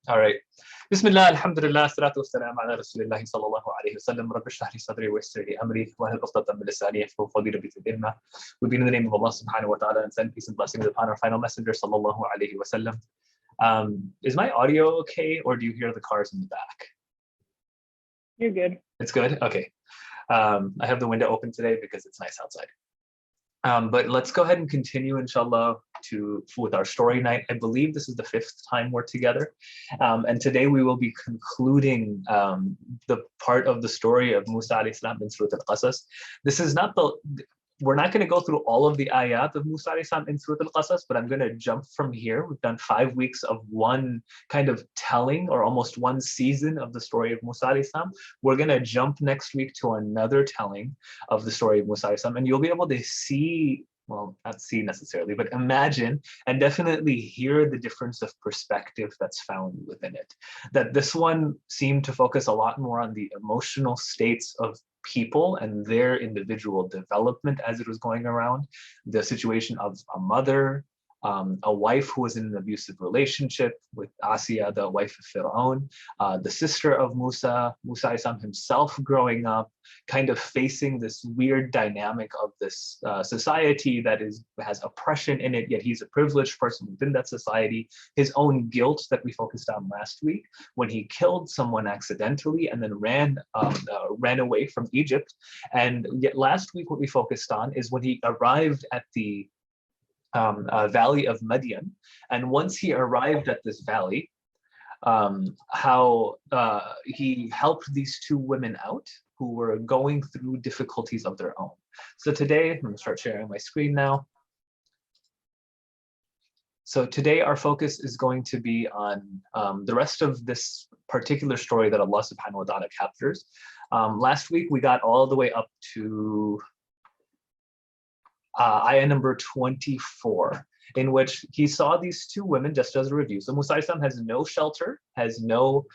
All right. Bismillah, alhamdulillah, salatu wassalam ala rasulillah sallallahu alayhi wa sallam. Rabbi shrah li sadri wa yassir li amri wa hlul 'uqdatan min lisani yafqahu qawli. Rabbi zidna. We begin in the name of Allah subhanahu wa ta'ala and send peace and blessings upon our final messenger sallallahu alayhi wa sallam. Is my audio okay, or do you hear the cars in the back? You're good. It's good? Okay. I have the window open today because it's nice outside. But let's go ahead and continue, inshallah, with our story night. I believe this is the 5th time we're together. And today we will be concluding the part of the story of Musa alayhi salam in Surah Al-Qasas. This is not we're not going to go through all of the ayat of Musa alayhi salam in Surah Al-Qasas, but I'm going to jump from here. We've done 5 weeks of one kind of telling, or almost one season of the story of Musa alayhi salam. We're going to jump next week to another telling of the story of Musa alayhi salam, and you'll be able to see, well, not see necessarily, but imagine and definitely hear the difference of perspective that's found within it. That this one seemed to focus a lot more on the emotional states of people and their individual development as it was going around, the situation of a mother, a wife who was in an abusive relationship with Asiya, the wife of Pharaoh, the sister of Musa Isam himself growing up, kind of facing this weird dynamic of this society that has oppression in it, yet he's a privileged person within that society. His own guilt that we focused on last week when he killed someone accidentally and then ran away from Egypt. And yet last week what we focused on is when he arrived at the valley of Madian, and once he arrived at this valley, how he helped these 2 women out who were going through difficulties of their own. So today, I'm going to start sharing my screen now. So today our focus is going to be on the rest of this particular story that Allah subhanahu wa ta'ala captures. Last week we got all the way up to ayah number 24, in which he saw these 2 women, just as a review. So Musa Islam has no shelter, has no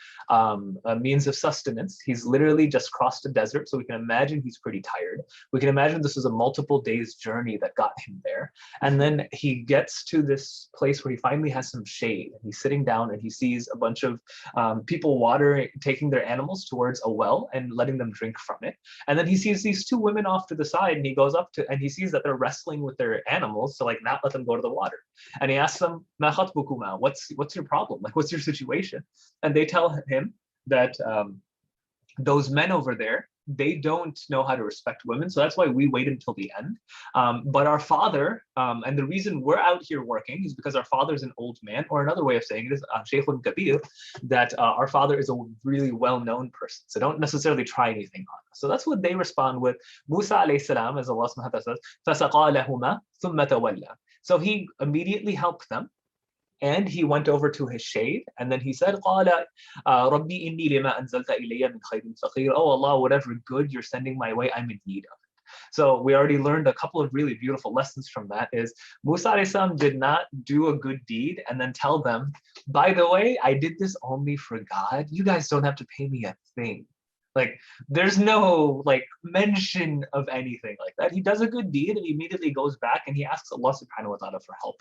means of sustenance. He's literally just crossed a desert, so we can imagine he's pretty tired. We can imagine this was a multiple days journey that got him there. And then he gets to this place where he finally has some shade. He's sitting down and he sees a bunch of people taking their animals towards a well and letting them drink from it. And then he sees these 2 women off to the side, and he goes up to, and he sees that they're wrestling with their animals to like not let them go to the water. And he asks them, "Ma khatbukuma? What's your problem? Like, what's your situation?" And they tell him that those men over there, they don't know how to respect women, so that's why we wait until the end. But our father, and the reason we're out here working is because our father is an old man, or another way of saying it is Shaykhun Kabir, that our father is a really well-known person, so don't necessarily try anything on us. So that's what they respond with. Musa alayhi salam, as Allah subhanahu wa ta'ala says, فَسَقَى لَهُمَا ثُمَّ تَوَلَّى. So he immediately helped them, and he went over to his shade, and then he said, قَالَ رَبِّي إِنِّي لِمَا أَنزَلْتَ إِلَيَّ مِنْ خَيْرٍ فَقِيرٌ. Oh Allah, whatever good you're sending my way, I'm in need of it. So we already learned a couple of really beautiful lessons from that. Is Musa alayhi salam did not do a good deed and then tell them, by the way, I did this only for God. You guys don't have to pay me a thing. Like, there's no like mention of anything like that. He does a good deed and he immediately goes back and he asks Allah subhanahu wa ta'ala for help.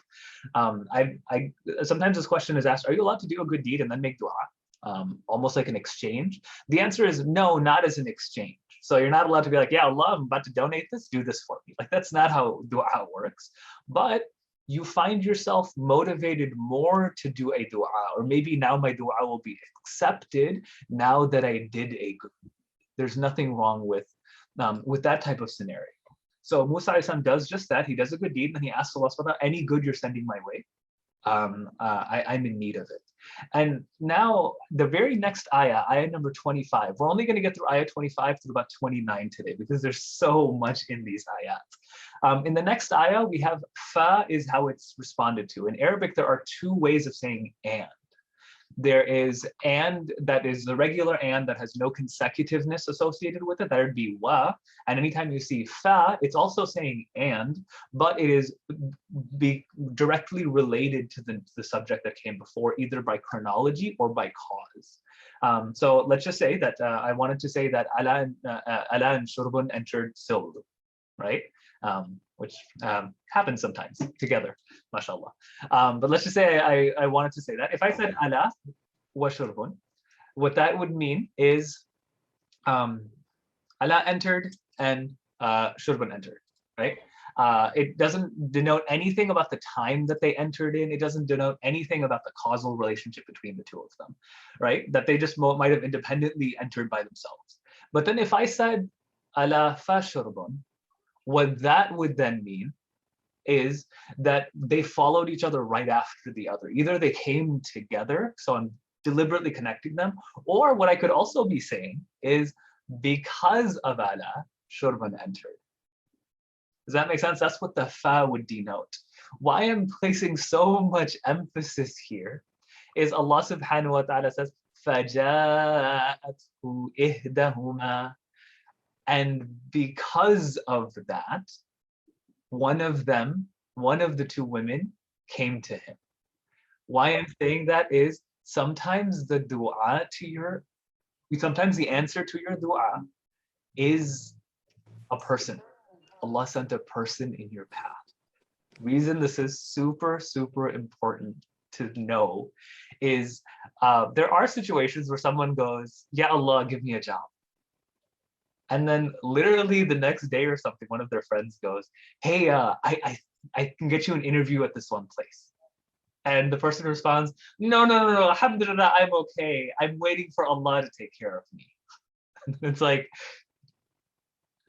I sometimes this question is asked, are you allowed to do a good deed and then make dua? Almost like an exchange? The answer is no, not as an exchange. So you're not allowed to be like, yeah, Allah, I'm about to donate this, do this for me. Like, that's not how dua works. But you find yourself motivated more to do a dua, or maybe now my dua will be accepted now that I did a good. There's nothing wrong with that type of scenario. So Musa alayhi salam does just that. He does a good deed, and then he asks Allah subhanahu wa ta'ala, any good you're sending my way, I'm in need of it. And now the very next ayah number 25, we're only going to get through ayah 25 to about 29 today because there's so much in these ayat. In the next ayah, we have fa is how it's responded to. In Arabic, there are 2 ways of saying and. There is and that is the regular and that has no consecutiveness associated with it. That would be wa. And anytime you see fa, it's also saying and, but it is directly related to the subject that came before, either by chronology or by cause. So let's just say that I wanted to say that Ala and Shurbun entered Silb, right? Which happens sometimes together, mashallah. But let's just say I wanted to say that. If I said ala, وشرب. What that would mean is Ala entered and Shurban entered, right? It doesn't denote anything about the time that they entered in. It doesn't denote anything about the causal relationship between the two of them, right? That they just might have independently entered by themselves. But then if I said Ala fa Shurban, what that would then mean is that they followed each other right after the other. Either they came together, so I'm deliberately connecting them, or what I could also be saying is because of Ala, Shurban entered. Does that make sense? That's what the fa would denote. Why I'm placing so much emphasis here is Allah subhanahu wa ta'ala says, فَجَاءَتْهُ إِهْدَهُمَا. And because of that, one of the two women came to him. Why I'm saying that is sometimes the answer to your dua is a person. Allah sent a person in your path. Reason this is super, super important to know is there are situations where someone goes, "Ya Allah, give me a job." And then literally the next day or something, one of their friends goes, "Hey, I can get you an interview at this one place." And the person responds, no, alhamdulillah, I'm okay. I'm waiting for Allah to take care of me. It's like,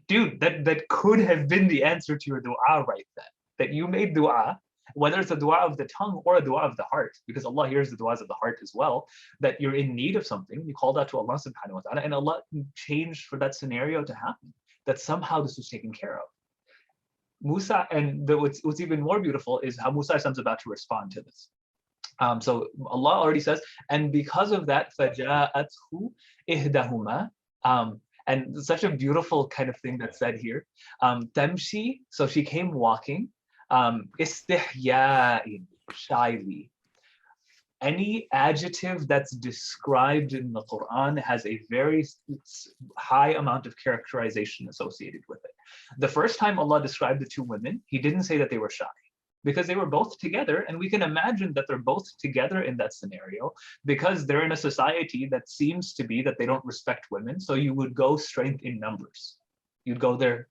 dude, that could have been the answer to your dua right then. That you made dua, whether it's a dua of the tongue or a dua of the heart, because Allah hears the duas of the heart as well, that you're in need of something, you called out to Allah subhanahu wa ta'ala, and Allah changed for that scenario to happen, that somehow this was taken care of. Musa, and what's even more beautiful is how Musa is about to respond to this. So Allah already says, and because of that, فَجَاءَتْهُ إِهْدَهُمَا. And such a beautiful kind of thing that's said here. Tamshi, so she came walking, istihya'in, shyly. Any adjective that's described in the Quran has a very high amount of characterization associated with it. The first time Allah described the two women, He didn't say that they were shy, because they were both together, and we can imagine that they're both together in that scenario because they're in a society that seems to be that they don't respect women. So you would go strength in numbers. You'd go there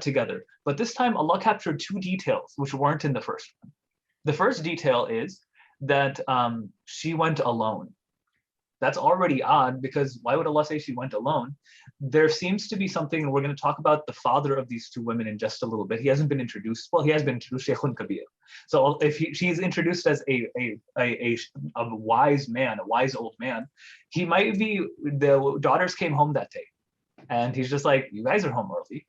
together. But this time Allah captured two details which weren't in the first one. The first detail is that she went alone. That's already odd, because why would Allah say she went alone? There seems to be something, and we're going to talk about the father of these two women in just a little bit. He hasn't been introduced. Well, he has been introduced, Shaykhun Kabir. So if she's introduced as a wise man, a wise old man, he might be, the daughters came home that day. And he's just like, you guys are home early.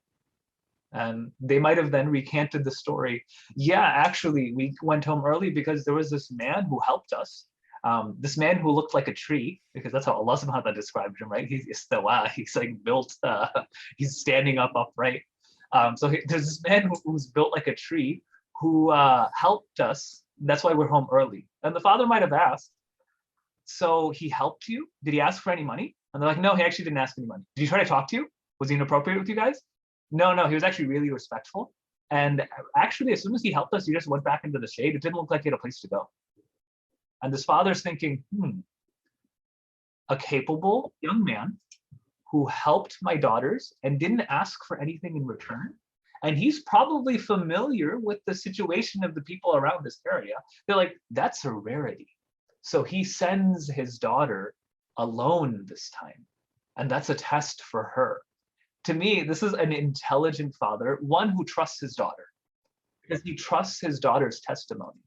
And they might have then recanted the story. Yeah, actually, we went home early because there was this man who helped us. This man who looked like a tree, because that's how Allah subhanahu wa ta'ala described him, right? He's istawa, he's like built, he's standing up upright. There's this man who's built like a tree who helped us. That's why we're home early. And the father might have asked, so he helped you? Did he ask for any money? And they're like, no, he actually didn't ask any money. Did he try to talk to you? Was he inappropriate with you guys? No, he was actually really respectful. And actually, as soon as he helped us, he just went back into the shade. It didn't look like he had a place to go. And this father's thinking, a capable young man who helped my daughters and didn't ask for anything in return. And he's probably familiar with the situation of the people around this area. They're like, that's a rarity. So he sends his daughter alone this time. And that's a test for her. To me, this is an intelligent father, one who trusts his daughter, because he trusts his daughter's testimony.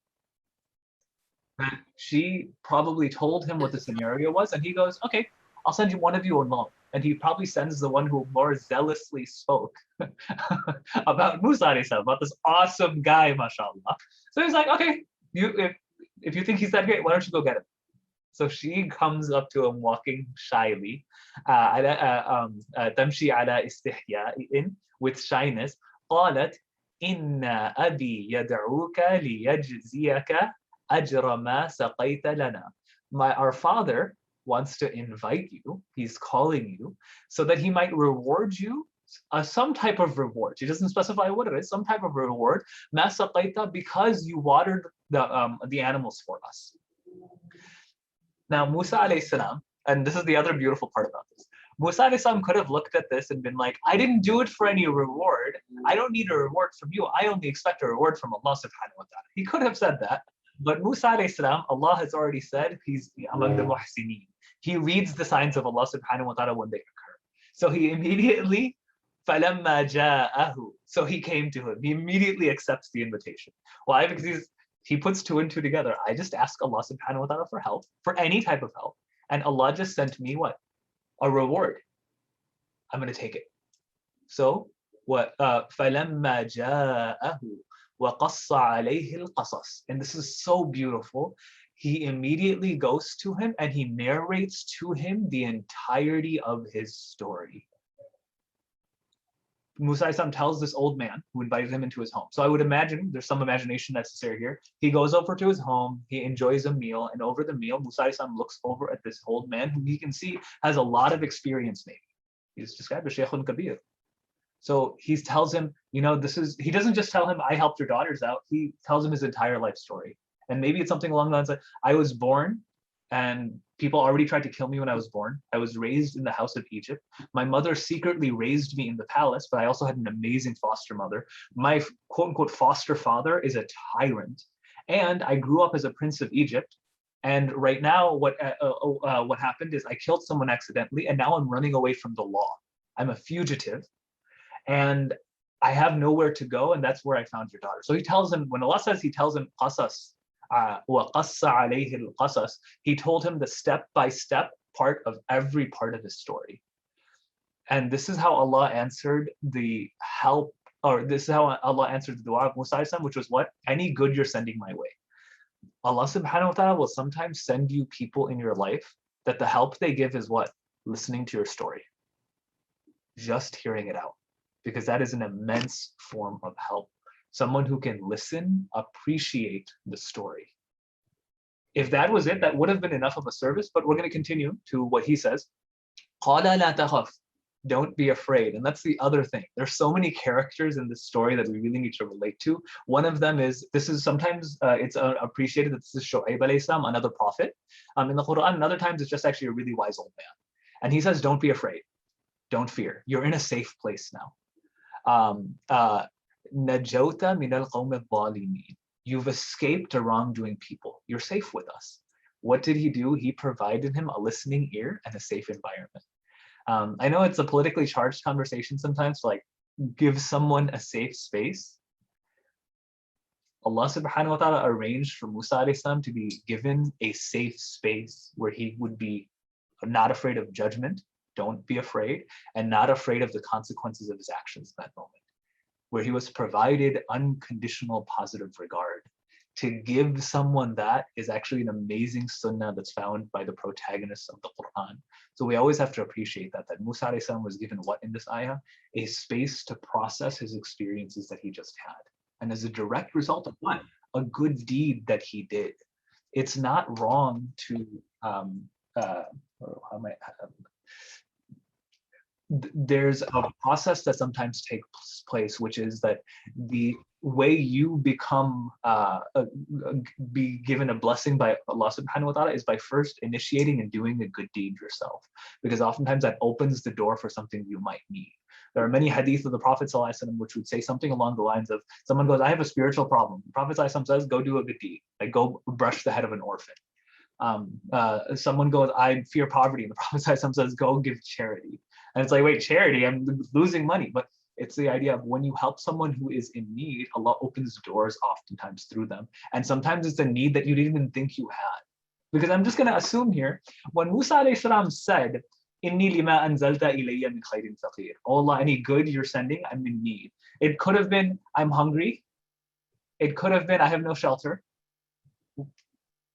And she probably told him what the scenario was, and he goes, okay, I'll send you one of you alone. And he probably sends the one who more zealously spoke about Musa, about this awesome guy, mashallah. So he's like, okay, if you think he's that great, why don't you go get him? So she comes up to him walking shyly, tamshi ala istihya'in, with shyness. قالت إن أبي يدعوك ليجزيك أجر ما سقيت لنا. Our father wants to invite you. He's calling you so that he might reward you some type of reward. He doesn't specify what it is. Some type of reward. ما سقيت, because you watered the animals for us. Now, Musa alayhi salam, and this is the other beautiful part about this. Musa alayhi salam could have looked at this and been like, I didn't do it for any reward. I don't need a reward from you. I only expect a reward from Allah subhanahu wa ta'ala. He could have said that. But Musa alayhi salam, Allah has already said he's among the muhsineen. He reads the signs of Allah subhanahu wa ta'ala when they occur. So he immediately, فَلَمَّا جَاءَهُ, so he came to him. He immediately accepts the invitation. Why? Because he puts two and two together. I just ask Allah subhanahu wa ta'ala for help, for any type of help. And Allah just sent me what? A reward. I'm going to take it. So, what? فَلَمَّا جَاءَهُ وَقَصَّ عَلَيْهِ الْقَصَص. And this is so beautiful. He immediately goes to him and he narrates to him the entirety of his story. Musa tells this old man who invited him into his home. So I would imagine there's some imagination necessary here. He goes over to his home, he enjoys a meal, and over the meal, Musa looks over at this old man who he can see has a lot of experience maybe. He's described as Sheikhun Kabir. So he tells him, he doesn't just tell him, I helped your daughters out. He tells him his entire life story. And maybe it's something along the lines like, I was born and people already tried to kill me when I was born. I was raised in the house of Egypt. My mother secretly raised me in the palace, but I also had an amazing foster mother. My quote unquote foster father is a tyrant. And I grew up as a prince of Egypt. And right now, what happened is I killed someone accidentally, and now I'm running away from the law. I'm a fugitive, and I have nowhere to go, and that's where I found your daughter. So he tells him, when Allah says he tells him qasas, وَقَصَّ عَلَيْهِ الْقَصَص, he told him the step-by-step part of every part of his story. And this is how Allah answered the help, or this is how Allah answered the dua of Musa, which was what? Any good you're sending my way. Allah subhanahu wa ta'ala will sometimes send you people in your life that the help they give is what? Listening to your story. Just hearing it out. Because that is an immense form of help. Someone who can listen, appreciate the story. If that was it, that would have been enough of a service, but we're going to continue to what he says. قَالَ لَا تَخَفْ, don't be afraid. And that's the other thing. There's so many characters in this story that we really need to relate to. One of them is, this is sometimes it's appreciated that this is Shu'aib alayhi salam, another prophet in the Quran, and other times it's just actually a really wise old man. And he says, don't be afraid. Don't fear. You're in a safe place now. Najota min al-qawm al-zalimin. You've escaped a wrongdoing people. You're safe with us. What did he do? He provided him a listening ear and a safe environment. I know it's a politically charged conversation sometimes to like give someone a safe space. Allah subhanahu wa ta'ala arranged for Musa alayhi salam to be given a safe space where he would be not afraid of judgment, don't be afraid, and not afraid of the consequences of his actions in that moment. Where he was provided unconditional positive regard. To give someone that is actually an amazing sunnah that's found by the protagonists of the Quran. So we always have to appreciate that Musa alayhi salam was given what in this ayah? A space to process his experiences that he just had. And as a direct result of what? A good deed that he did. It's not wrong to, there's a process that sometimes takes place, which is that the way you become be given a blessing by Allah subhanahu wa ta'ala is by first initiating and doing a good deed yourself, because oftentimes that opens the door for something you might need. There are many hadith of the Prophet ﷺ which would say something along the lines of, someone goes, I have a spiritual problem. The Prophet ﷺ says, go do a good deed, like go brush the head of an orphan. Someone goes, I fear poverty, and the Prophet ﷺ says, go give charity. And it's like, wait, charity, I'm losing money. But it's the idea of when you help someone who is in need, Allah opens doors oftentimes through them. And sometimes it's a need that you didn't even think you had. Because I'm just going to assume here, when Musa alayhi salam said, Inni lima anzalta ilayya min khairin faqir. Oh Allah, any good you're sending, I'm in need. It could have been, I'm hungry. It could have been, I have no shelter.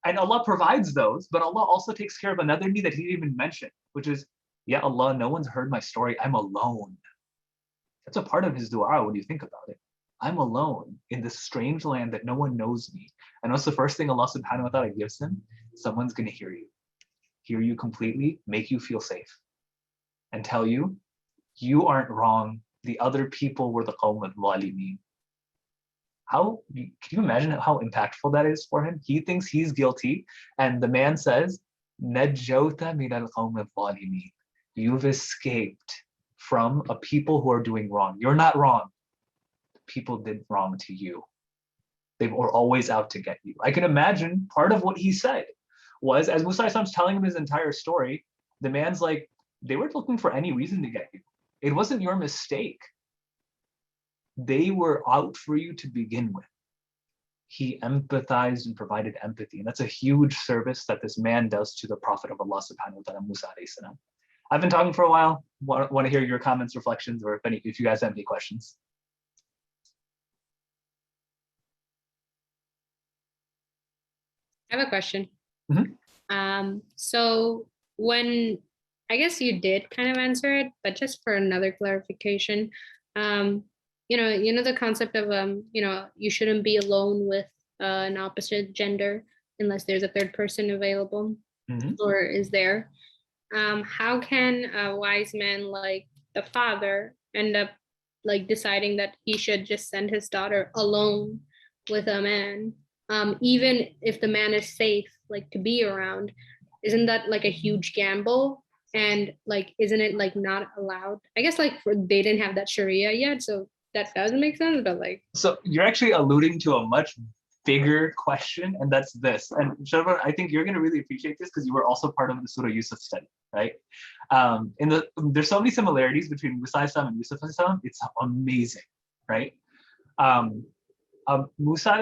And Allah provides those, but Allah also takes care of another need that he didn't even mention, which is, yeah, Allah, no one's heard my story. I'm alone. That's a part of his dua when you think about it. I'm alone in this strange land that no one knows me. And what's the first thing Allah subhanahu wa ta'ala gives him? Someone's going to hear you completely, make you feel safe, and tell you, you aren't wrong. The other people were the qawm al-zalimin. Can you imagine how impactful that is for him? He thinks he's guilty, and the man says, نَجَّوْتَ مِنَ الْقَوْمِ الظَّالِمِينَ. You've escaped from a people who are doing wrong. You're not wrong. People did wrong to you. They were always out to get you. I can imagine part of what he said was, as Musa is telling him his entire story, the man's like, they weren't looking for any reason to get you. It wasn't your mistake. They were out for you to begin with. He empathized and provided empathy. And that's a huge service that this man does to the Prophet of Allah subhanahu wa ta'ala, Musa alayhi salam. I've been talking for a while. Want to hear your comments, reflections, or if you guys have any questions. I have a question. Mm-hmm. So when, I guess you did kind of answer it, but just for another clarification, you know the concept of you shouldn't be alone with an opposite gender unless there's a third person available, or is there. How can a wise man like the father end up like deciding that he should just send his daughter alone with a man, even if the man is safe, like to be around? Isn't that like a huge gamble? And like, isn't it like not allowed? I guess like they didn't have that Sharia yet, so that doesn't make sense. But like, so you're actually alluding to a much bigger question, and that's this. And Sharvan, I think you're going to really appreciate this because you were also part of the Surah Yusuf study, right? There's so many similarities between Musa and Yusuf. It's amazing, right? Musa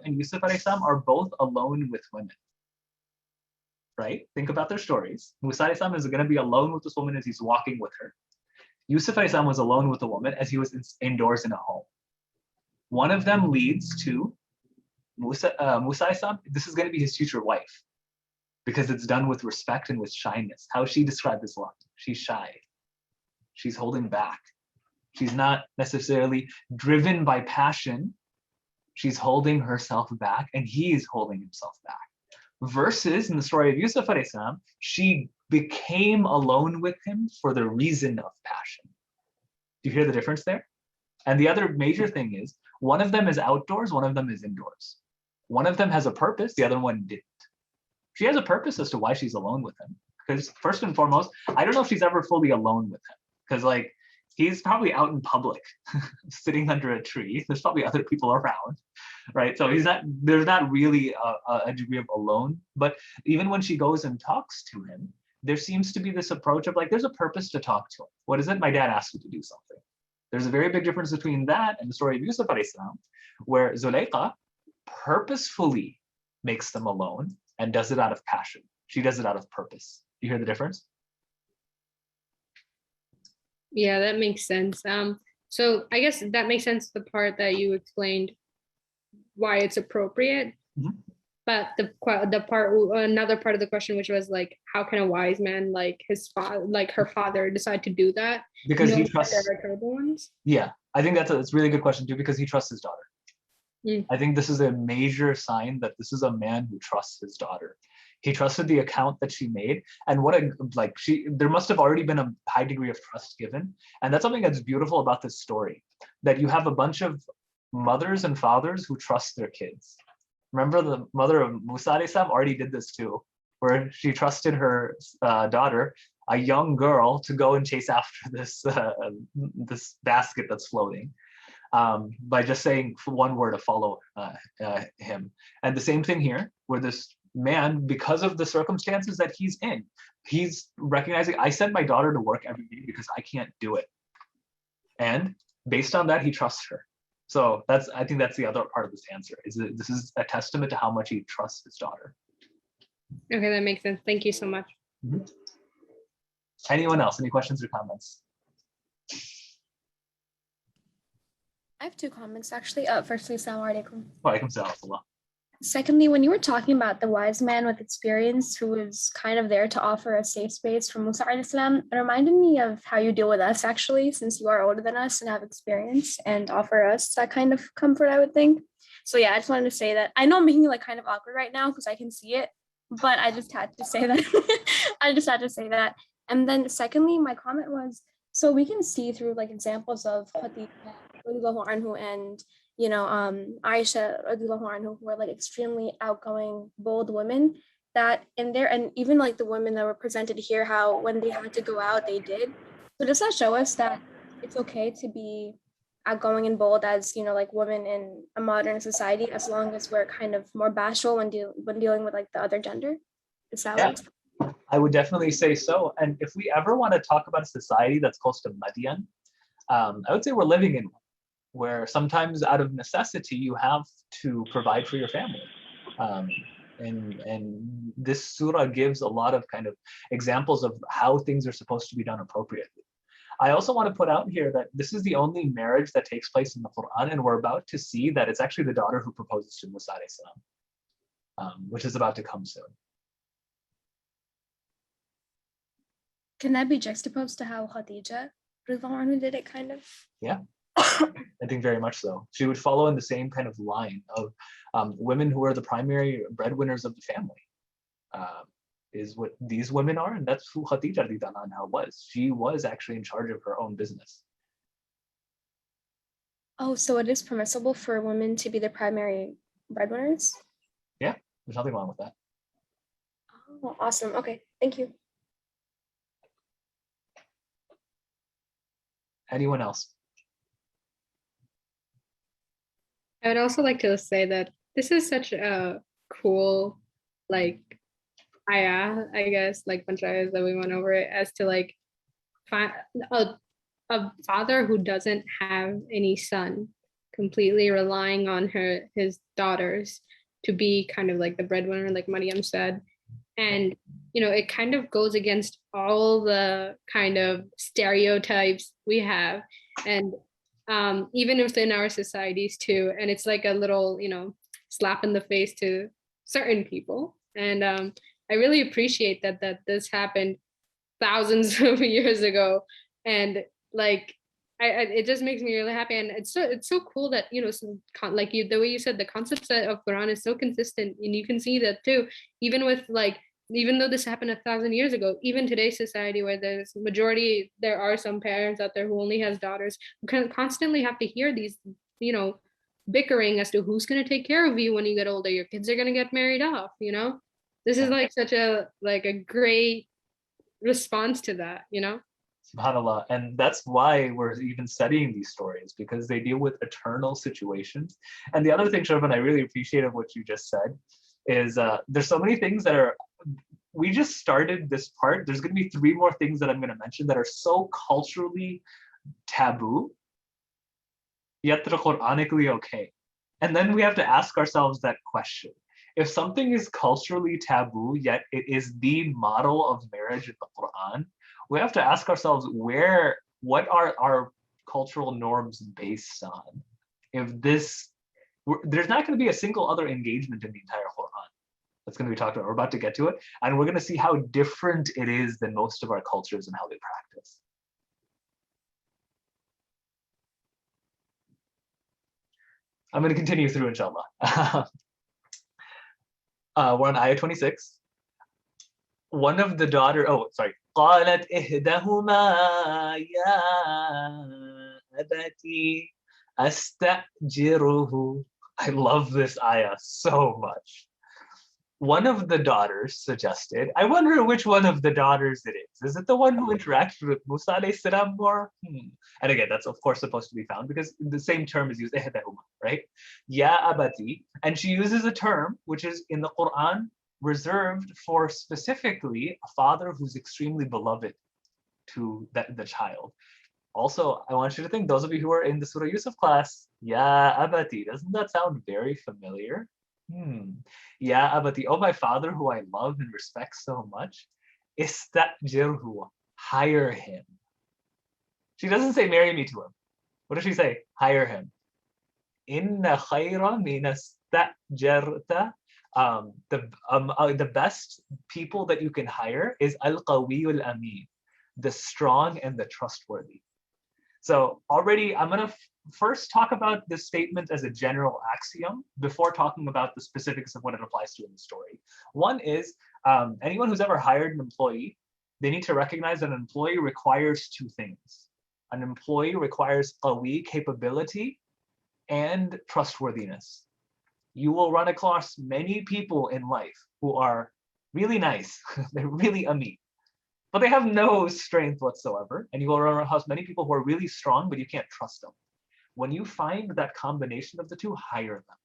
and Yusuf are both alone with women, right? Think about their stories. Musa is going to be alone with this woman as he's walking with her. Yusuf was alone with a woman as he was indoors in a home. One of them leads to Musa. This is going to be his future wife because it's done with respect and with shyness. How she described this one? She's shy. She's holding back. She's not necessarily driven by passion. She's holding herself back, and he's holding himself back. Versus in the story of Yusuf alayhi salam, she became alone with him for the reason of passion. Do you hear the difference there? And the other major thing is, one of them is outdoors, one of them is indoors. One of them has a purpose, the other one didn't. She has a purpose as to why she's alone with him. Because first and foremost, I don't know if she's ever fully alone with him. Because like, he's probably out in public, sitting under a tree. There's probably other people around, right? So there's not really a degree of alone. But even when she goes and talks to him, there seems to be this approach of like, there's a purpose to talk to him. What is it? My dad asked me to do something. There's a very big difference between that and the story of Yusuf alayhi salam, where Zuleika purposefully makes them alone and does it out of passion. She does it out of purpose. You hear the difference? Yeah, that makes sense. So I guess that makes sense, the part that you explained why it's appropriate. But another part of the question, which was like, how can a wise man like her father decide to do that? Because he trusts. There are terrible ones. Yeah, I think that's a really good question too, because he trusts his daughter. I think this is a major sign that this is a man who trusts his daughter. He trusted the account that she made, and there must have already been a high degree of trust given. And that's something that's beautiful about this story, that you have a bunch of mothers and fathers who trust their kids. Remember, the mother of Musa already did this too, where she trusted her daughter, a young girl, to go and chase after this basket that's floating, by just saying one word to follow him. And the same thing here, where this man, because of the circumstances that he's in, he's recognizing, I send my daughter to work every day because I can't do it. And based on that, he trusts her. So I think that's the other part of this answer, is that this is a testament to how much he trusts his daughter. Okay, that makes sense. Thank you so much. Anyone else? Any questions or comments? I have two comments actually. Firstly, assalamu alaikum. Wa alaikum salam. Secondly, when you were talking about the wise man with experience who was kind of there to offer a safe space for Musa alayhi salam, it reminded me of how you deal with us actually, since you are older than us and have experience and offer us that kind of comfort, I would think. So yeah, I just wanted to say that. I know I'm making like kind of awkward right now because I can see it, but I just had to say that. And then secondly, my comment was, so we can see through like examples of Khadija anhu and Aisha radiallahu anhu, who are like extremely outgoing, bold women. that in there, and even like the women that were presented here, how when they had to go out, they did. So does that show us that it's okay to be outgoing and bold as, you know, like women in a modern society, as long as we're kind of more bashful when dealing with like the other gender? Is that what Yeah, it's I would definitely say so. And if we ever want to talk about a society that's close to Madian, I would say we're living in one where sometimes out of necessity you have to provide for your family. Um, and this surah gives a lot of kind of examples of how things are supposed to be done appropriately. I also want to put out here that this is the only marriage that takes place in the Quran, and we're about to see that it's actually the daughter who proposes to Musa alayhi salam, which is about to come soon. Can that be juxtaposed to how Khadija radiallahu anha did it, kind of? Yeah, I think very much so. She would follow in the same kind of line of women who are the primary breadwinners of the family, is what these women are, and that's who Khadija radiallahu anha was. She was actually in charge of her own business. Oh, so it is permissible for women to be the primary breadwinners? Yeah, there's nothing wrong with that. Oh, awesome. Okay, thank you. Anyone else? I would also like to say that this is such a cool, like, ayah, I guess, like panchayas that we went over it, as to like a father who doesn't have any son, completely relying on his daughters to be kind of like the breadwinner, like Mariam said. And it kind of goes against all the kind of stereotypes we have, and even within our societies too. And it's like a little slap in the face to certain people. And I really appreciate that this happened thousands of years ago. And like it just makes me really happy. And it's so cool that like the way you said, the concept of Quran is so consistent, and you can see that too, even with like, even though this happened 1,000 years ago, even today's society, where there are some parents out there who only has daughters, who constantly have to hear these bickering as to who's going to take care of you when you get older. Your kids are going to get married off. This is like such a great response to that. SubhanAllah. And that's why we're even studying these stories, because they deal with eternal situations. And the other thing, Sharvan, I really appreciated what you just said, is there's so many things that we just started this part. There's going to be 3 more things that I'm going to mention that are so culturally taboo, yet they're Quranically okay. And then we have to ask ourselves that question. If something is culturally taboo, yet it is the model of marriage in the Quran, we have to ask ourselves what are our cultural norms based on? If there's not going to be a single other engagement in the entire Quran that's going to be talked about. We're about to get to it, and we're going to see how different it is than most of our cultures and how they practice. I'm going to continue through, inshallah. We're on ayah 26. One of the قالت إحداهما يا أبتي أستأجره. I love this ayah so much. One of the daughters suggested, I wonder which one of the daughters it is. Is it the one who interacted with Musa alayhi salam more? And again, that's of course supposed to be found because the same term is used, إحداهما, right? Ya abati. And she uses a term which is in the Quran reserved for specifically a father who's extremely beloved to the child. Also, I want you to think, those of you who are in the Surah Yusuf class, Ya abati, doesn't that sound very familiar? Ya abati, oh my father who I love and respect so much, istajirhu, hire him. She doesn't say marry me to him. What does she say? Hire him. Inna khayra min istajarta. The best people that you can hire is al-qawiyul amin, the strong and the trustworthy. So already I'm going to first talk about this statement as a general axiom before talking about the specifics of what it applies to in the story. One is anyone who's ever hired an employee, they need to recognize that an employee requires 2 things. An employee requires qawi, capability, and trustworthiness. You will run across many people in life who are really nice. They're really amit, but they have no strength whatsoever. And you go around a house, many people who are really strong, but you can't trust them. When you find that combination of the two, hire them.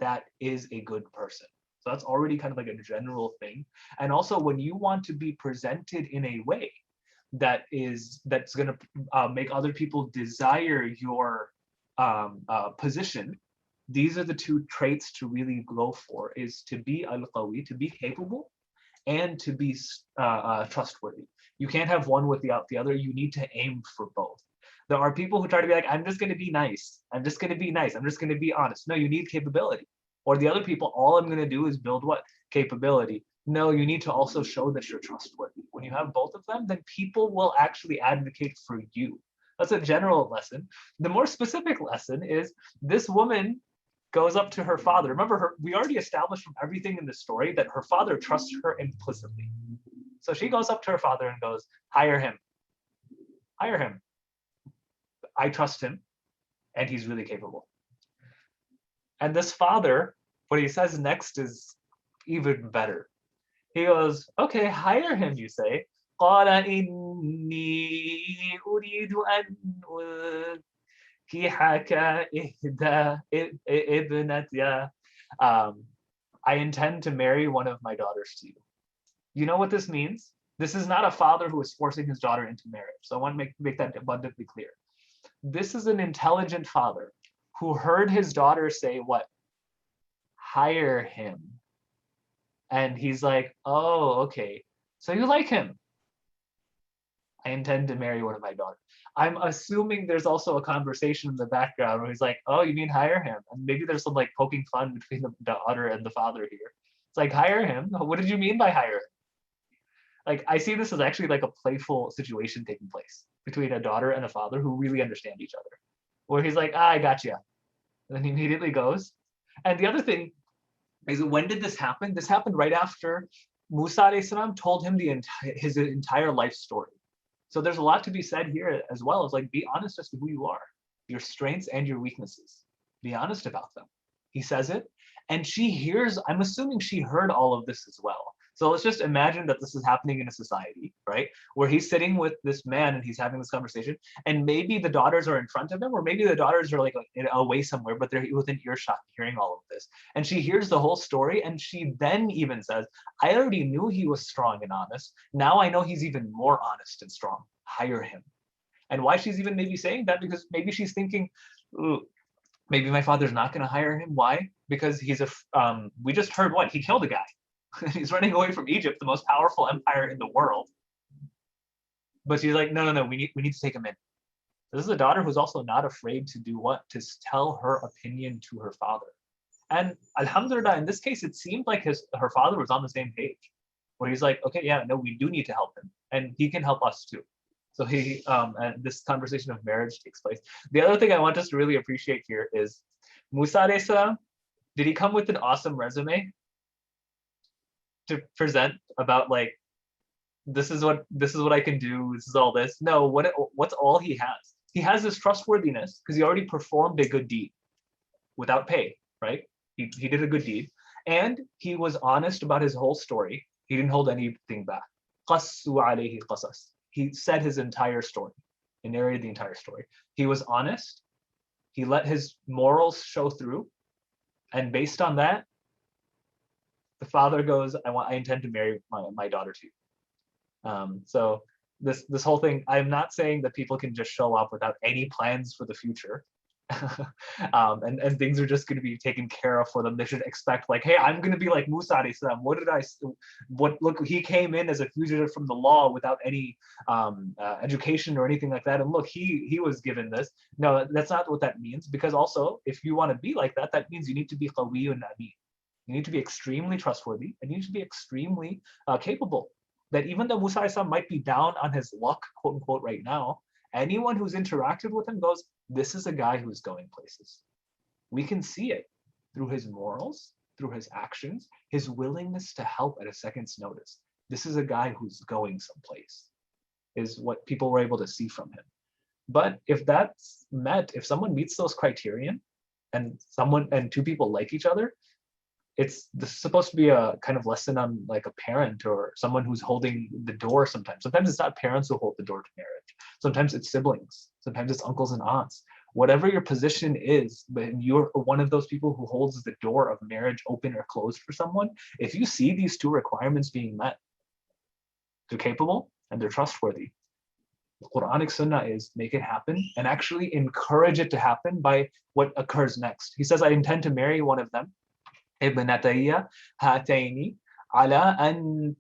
That is a good person. So that's already kind of like a general thing. And also when you want to be presented in a way that's going to make other people desire your position, these are the two traits to really go for, is to be al-qawi, to be capable, and to be trustworthy. You can't have one without the other. You need to aim for both. There are people who try to be like, I'm just going to be nice. I'm just going to be nice. I'm just going to be honest. No, you need capability. Or the other people, all I'm going to do is build what? Capability. No, you need to also show that you're trustworthy. When you have both of them, then people will actually advocate for you. That's a general lesson. The more specific lesson is this woman goes up to her father. Remember, we already established from everything in the story that her father trusts her implicitly. So she goes up to her father and goes, hire him. Hire him. I trust him, and he's really capable. And this father, what he says next is even better. He goes, okay, hire him, you say. قال إني أريد أن أنكحك إحدى ابنتي. I intend to marry one of my daughters to you. You know what this means? This is not a father who is forcing his daughter into marriage. So I want to make that abundantly clear. This is an intelligent father who heard his daughter say what? Hire him. And he's like, oh, okay. So you like him. I intend to marry one of my daughters. I'm assuming there's also a conversation in the background where he's like, oh, you mean hire him? And maybe there's some like poking fun between the daughter and the father here. It's like, hire him? What did you mean by hire him? Like, I see this as actually like a playful situation taking place between a daughter and a father who really understand each other. Where he's like, I got you. And then he immediately goes. And the other thing is, when did this happen? This happened right after Musa alayhi salam told him his entire life story. So there's a lot to be said here as well, as like, be honest as to who you are, your strengths and your weaknesses. Be honest about them. He says it, and she hears, I'm assuming she heard all of this as well. So let's just imagine that this is happening in a society, right? Where he's sitting with this man and he's having this conversation, and maybe the daughters are in front of him, or maybe the daughters are like away somewhere, but they're within earshot hearing all of this. And she hears the whole story, and she then even says, I already knew he was strong and honest. Now I know he's even more honest and strong. Hire him. And why she's even maybe saying that, because maybe she's thinking, ooh, maybe my father's not going to hire him. Why? Because he's we just heard what? He killed a guy. He's running away from Egypt, the most powerful empire in the world. But she's like, no, we need to take him in. This is a daughter who's also not afraid to do what? To tell her opinion to her father. And alhamdulillah, in this case, it seemed like her father was on the same page, where he's like, okay, yeah, no, we do need to help him, and he can help us too. So and this conversation of marriage takes place. The other thing I want us to really appreciate here is Musa alayhi salam, did he come with an awesome resume to present about like, this is what I can do, this is all this? No, what's all he has? He has this trustworthiness because he already performed a good deed without pay, right? He did a good deed, and he was honest about his whole story. He didn't hold anything back. قَصُّوا عَلَيْهِ الْقَصَص. He said his entire story. He narrated the entire story. He was honest. He let his morals show through, and based on that, the father goes, I intend to marry my daughter to you. So this whole thing, I'm not saying that people can just show up without any plans for the future. And things are just going to be taken care of for them. They should expect like, hey, I'm going to be like Musa alayhi salam. Look, he came in as a fugitive from the law without any education or anything like that. And look, he was given this. No, that's not what that means. Because also, if you want to be like that, that means you need to be qawiyun amin. You need to be extremely trustworthy, and you need to be extremely capable. That even though Musa alayhi salam might be down on his luck, quote unquote, right now, anyone who's interacted with him goes, this is a guy who's going places. We can see it through his morals, through his actions, his willingness to help at a second's notice. This is a guy who's going someplace, is what people were able to see from him. But if that's met, if someone meets those criterion and two people like each other, this is supposed to be a kind of lesson on like a parent or someone who's holding the door sometimes. Sometimes it's not parents who hold the door to marriage. Sometimes it's siblings. Sometimes it's uncles and aunts. Whatever your position is, but you're one of those people who holds the door of marriage open or closed for someone, if you see these two requirements being met, they're capable and they're trustworthy. The Quranic Sunnah is make it happen and actually encourage it to happen by what occurs next. He says, I intend to marry one of them. ابنتي هاتين على أن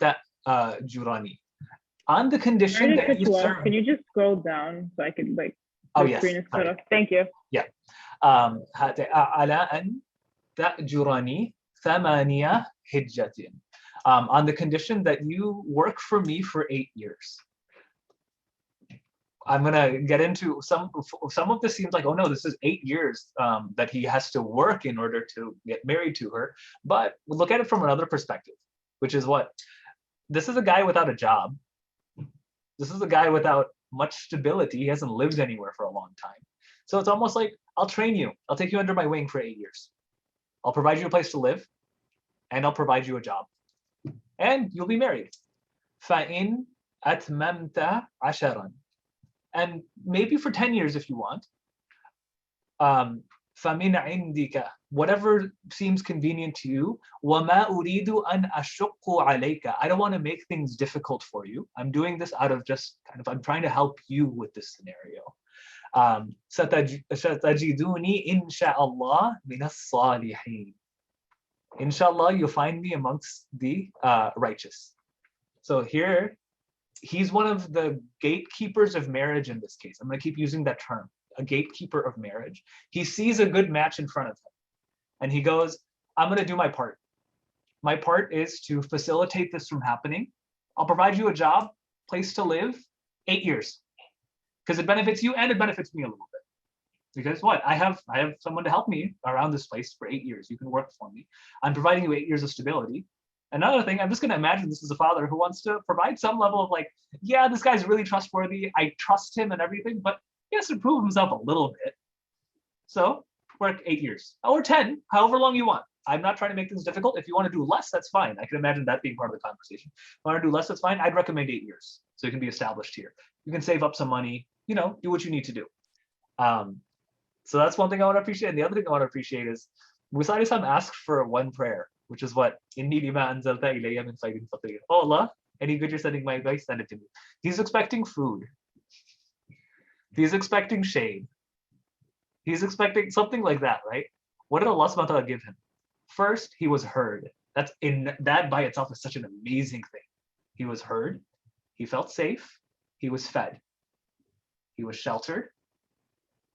تأجرني. On the condition that you serve. Can you just scroll down so I could like? Oh the yes. screen is cut off. Thank you. Yeah. على أن تأجرني ثمانية حجة. On the condition that you work for me for 8 years. I'm gonna get into some of this seems like, oh no, this is 8 years that he has to work in order to get married to her. But look at it from another perspective, which is what? This is a guy without a job. This is a guy without much stability. He hasn't lived anywhere for a long time. So it's almost like, I'll train you. I'll take you under my wing for 8 years. I'll provide you a place to live, and I'll provide you a job. And you'll be married. فَإِنْ أَتْمَمْتَ عَشَرًا. And maybe for 10 years if you want. فَمِنْ عِنْدِكَ. Whatever seems convenient to you. وَمَا أُرِيدُ أَنْ أَشُقُّ عَلَيْكَ. I don't want to make things difficult for you. I'm doing this out of just kind of, I'm trying to help you with this scenario. ستجدوني إن شاء الله من الصالحين. Inshallah, you'll find me amongst the righteous. So here, he's one of the gatekeepers of marriage in this case. I'm going to keep using that term, a gatekeeper of marriage. He sees a good match in front of him and he goes, I'm going to do my part. My part is to facilitate this from happening. I'll provide you a job, place to live, 8 years. Because it benefits you and it benefits me a little bit. Because what? I have someone to help me around this place for 8 years. You can work for me. I'm providing you 8 years of stability. Another thing, I'm just going to imagine this is a father who wants to provide some level of like, yeah, this guy's really trustworthy. I trust him and everything, but he has to prove himself a little bit. So work 8 years or 10, however long you want. I'm not trying to make things difficult. If you want to do less, that's fine. I can imagine that being part of the conversation. If you want to do less, that's fine. I'd recommend 8 years. So it can be established here. You can save up some money, do what you need to do. So that's one thing I want to appreciate. And the other thing I want to appreciate is Musa asked for one prayer, which is what? Inni lima anzalta ilayya min khairin faqir. Oh Allah, any good you're sending my way, send it to me. He's expecting food. He's expecting shade. He's expecting something like that, right? What did Allah subhanahu wa ta'ala give him? First, he was heard. That by itself is such an amazing thing. He was heard, he felt safe, he was fed, he was sheltered.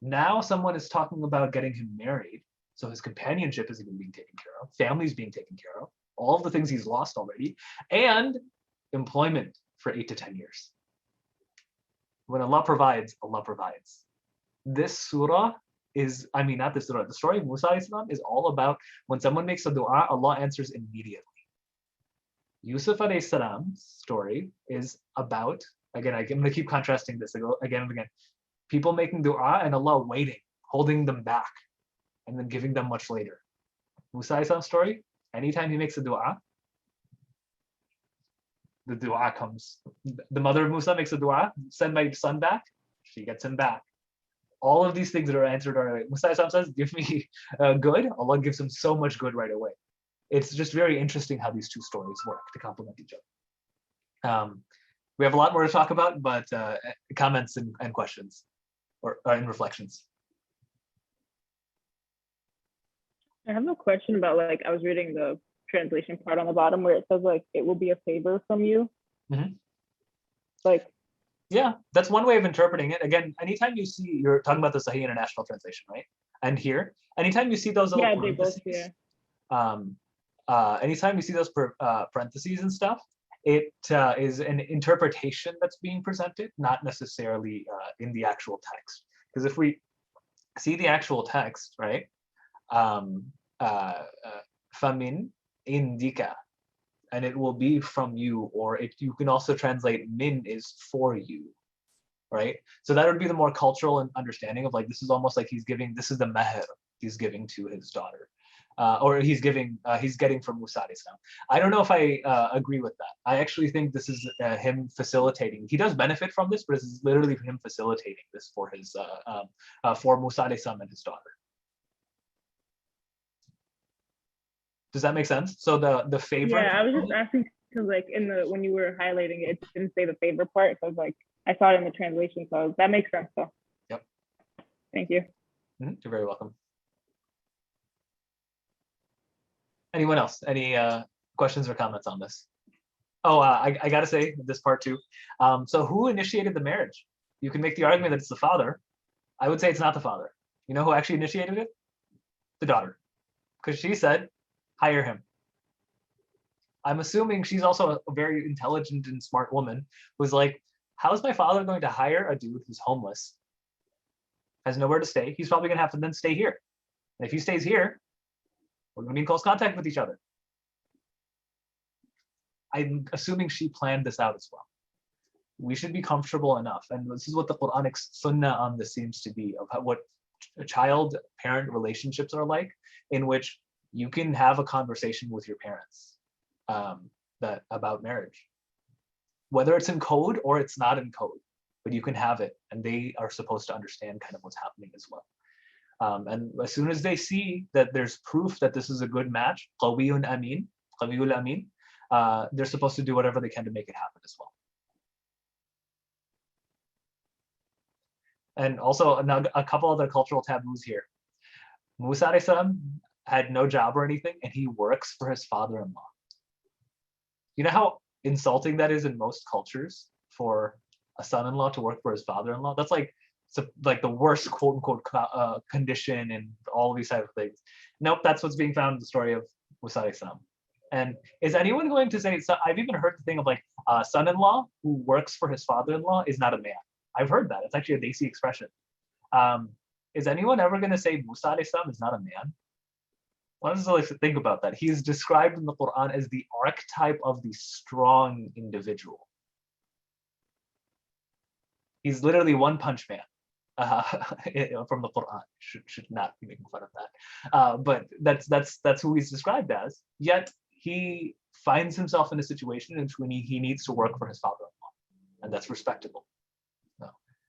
Now someone is talking about getting him married. So his companionship is even being taken care of, family's being taken care of, all of the things he's lost already, and employment for 8 to 10 years. When Allah provides, Allah provides. This surah is, not this surah, the story of Musa is all about when someone makes a dua, Allah answers immediately. Yusuf salam's story is about, again, I'm going to keep contrasting this again and again. People making dua and Allah waiting, holding them back, and then giving them much later. Musa's story, anytime he makes a dua, the dua comes. The mother of Musa makes a dua, send my son back, she gets him back. All of these things that are answered right away. Musa says, give me good, Allah gives him so much good right away. It's just very interesting how these two stories work to complement each other. We have a lot more to talk about, but comments and questions or and reflections. I have a question about I was reading the translation part on the bottom where it says it will be a favor from you. Mm-hmm. Yeah, that's one way of interpreting it. Again, anytime you see, you're talking about the Sahih International Translation, right? And here, anytime you see those little parentheses, anytime you see those parentheses and stuff, it is an interpretation that's being presented, not necessarily in the actual text. Because if we see the actual text, right? Famin indika, and it will be from you, or you can also translate min is for you, right? So that would be the more cultural understanding of this is almost like this is the meher he's giving to his daughter. or he's getting from Musa alayhi salam. I don't know if I agree with that. I actually think this is him facilitating. He does benefit from this, but this is literally him facilitating this for his for Musa alayhi salam and his daughter. Does that make sense? So the favor. Yeah, I was just asking because like when you were highlighting it, it didn't say the favor part. So I was like, I saw it in the translation, so that makes sense. So. Yep. Thank you. You're very welcome. Anyone else? Any questions or comments on this? Oh, I gotta say this part too. So who initiated the marriage? You can make the argument that it's the father. I would say it's not the father. You know who actually initiated it? The daughter. Because she said, hire him. I'm assuming she's also a very intelligent and smart woman who's like, how is my father going to hire a dude who's homeless, has nowhere to stay? He's probably gonna have to then stay here. And if he stays here, we're gonna be in close contact with each other. I'm assuming she planned this out as well. We should be comfortable enough. And this is what the Quranic sunnah on this seems to be, of what child-parent relationships are like, in which you can have a conversation with your parents about marriage. Whether it's in code or it's not in code, but you can have it, and they are supposed to understand kind of what's happening as well. And as soon as they see that there's proof that this is a good match, qawiyul amin, they're supposed to do whatever they can to make it happen as well. And also a couple other cultural taboos here. Musa alayhi salam had no job or anything, and he works for his father-in-law. You know how insulting that is in most cultures for a son-in-law to work for his father-in-law? That's like the worst quote unquote condition and all these type of things. Nope, that's what's being found in the story of Musa alayhi salam. And is anyone going to say, so I've even heard the thing of like a son-in-law who works for his father-in-law is not a man. I've heard that. It's actually a Desi expression. Is anyone ever going to say Musa alayhi salam is not a man? What does it think about that? He's described in the Quran as the archetype of the strong individual. He's literally one punch man from the Quran. Should not be making fun of that. But that's who he's described as. Yet he finds himself in a situation in which he needs to work for his father-in-law, and that's respectable.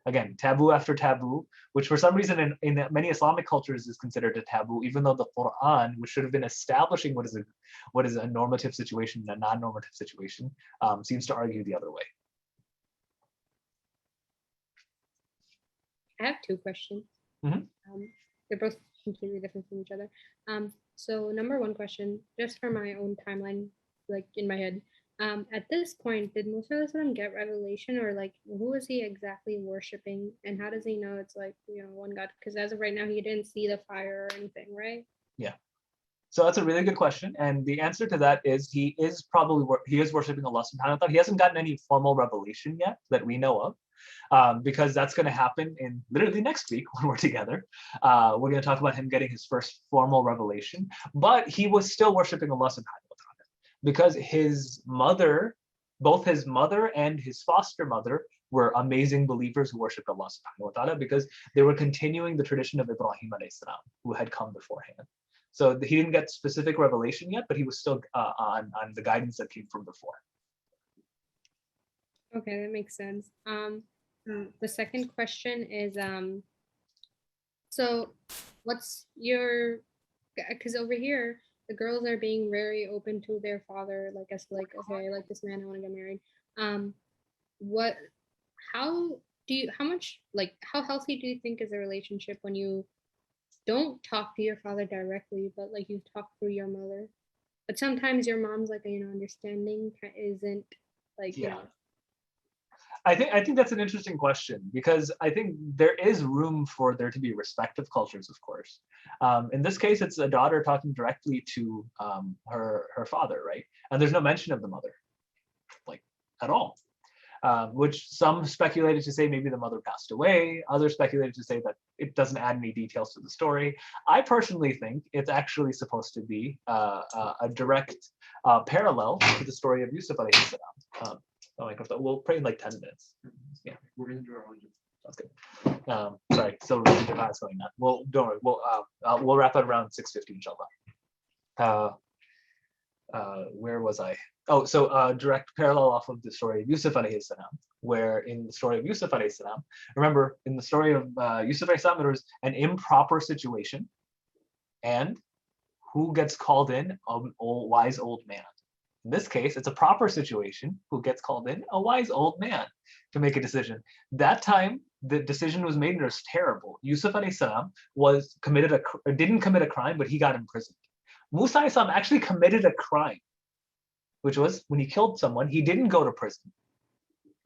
Again, taboo after taboo, which for some reason in many Islamic cultures is considered a taboo, even though the Quran, which should have been establishing what is a normative situation and a non-normative situation, seems to argue the other way. I have two questions. They're both completely different from each other. So number one question, just for my own timeline, like in my head, at this point, did Musa alayhi salam get revelation, or like who is he exactly worshiping, and how does he know it's like, one God? Because as of right now, he didn't see the fire or anything, right? Yeah. So that's a really good question, and the answer to that is he is worshiping Allah subhanahu wa ta'ala. He hasn't gotten any formal revelation yet that we know of, because that's going to happen in literally next week when we're together. We're going to talk about him getting his first formal revelation, but he was still worshiping Allah subhanahu wa ta'ala because both his mother and his foster mother were amazing believers who worshipped Allah subhanahu wa ta'ala because they were continuing the tradition of Ibrahim alayhi salam, who had come beforehand. So he didn't get specific revelation yet, but he was still on the guidance that came from before. Okay, that makes sense. The second question is, so what's your, because over here, the girls are being very open to their father, like as like, okay, I like this man, I want to get married. How healthy do you think is a relationship when you don't talk to your father directly, but like you talk through your mother? But sometimes your mom's like, understanding isn't like, yeah. I think that's an interesting question, because I think there is room for there to be respect of cultures, of course. In this case, it's a daughter talking directly to her father, right? And there's no mention of the mother, like at all. Which some speculated to say maybe the mother passed away. Others speculated to say that it doesn't add any details to the story. I personally think it's actually supposed to be a direct parallel to the story of Yusuf alayhi salam. We'll pray in like 10 minutes. Yeah, we're gonna do our own. That's good. Sorry, still is going on. Well, don't worry. We'll wrap it around 6:50 inshallah. uh, where was I? Oh, so direct parallel off of the story of Yusuf alayhi salam, where in the story of Yusuf alayhi salam, remember in the story of Yusuf alayhi salam, there was an improper situation, and who gets called in? An old, wise old man. In this case, it's a proper situation. Who gets called in? A wise old man to make a decision. That time, the decision was made and it was terrible. Yusuf alayhi salam didn't commit a crime, but he got imprisoned. Musa alayhi salam actually committed a crime, which was when he killed someone, he didn't go to prison.